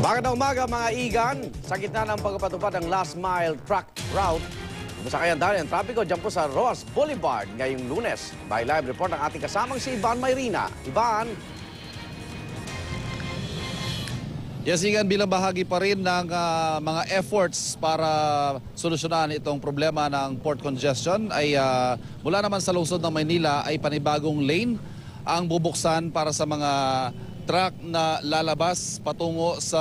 Magandang umaga mga igan. Sa gitna ng pagpapatupad ng last mile truck route, masakayan dahil ang trapiko dyan po sa Rojas Boulevard ngayong Lunes. By live report ang ating kasamang si Ivan Mayrina. Ivan. Yes, Igan, bilang bahagi pa rin ng mga efforts para solusyonan itong problema ng port congestion ay mula naman sa lungsod ng Maynila ay panibagong lane ang bubuksan para sa mga truck na lalabas patungo sa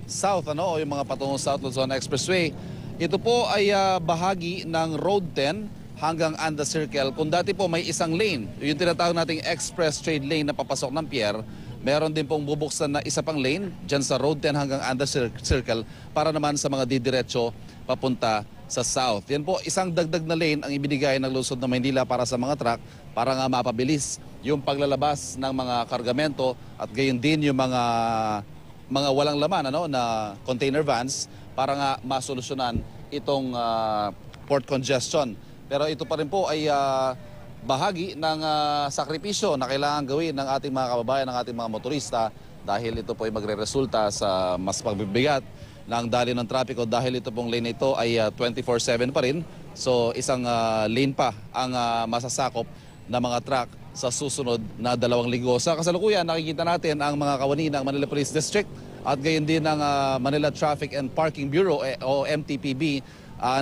south o yung mga patungo sa South Luzon Expressway. Ito po ay bahagi ng Road 10 hanggang Anda Circle. Kung dati po may isang lane, yung tinatawag nating express trade lane na papasok ng pier, meron din pong bubuksan na isa pang lane dyan sa Road 10 hanggang Anda Circle para naman sa mga didiretso papunta sa south. Yan po, isang dagdag na lane ang ibinigay ng lungsod ng Maynila para sa mga truck para nga mapabilis yung paglalabas ng mga kargamento at gayon din yung mga walang laman na container vans para nga masolusyonan itong port congestion. Pero ito pa rin po ay bahagi ng sakripisyo na kailangan gawin ng ating mga kababayan, ng ating mga motorista dahil ito po ay magre-resulta sa mas pagbibigat ng daloy ng trapiko dahil ito pong lane ito ay 24/7 pa rin. So isang lane pa ang masasakop ng mga truck sa susunod na 2 linggo. Sa kasalukuyan, nakikita natin ang mga kawani ng Manila Police District at gayon din ng Manila Traffic and Parking Bureau o MTPB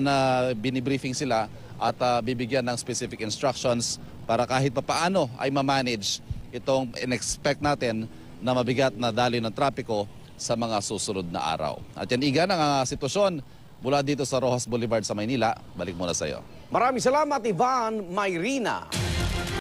na binibriefing sila at bibigyan ng specific instructions para kahit papaano ay ma-manage itong in-expect natin na mabigat na daloy ng trapiko sa mga susunod na araw. At yan, Igan, ang sitwasyon mula dito sa Rojas Boulevard sa Maynila. Balik muna sa iyo. Maraming salamat, Ivan Mayrina.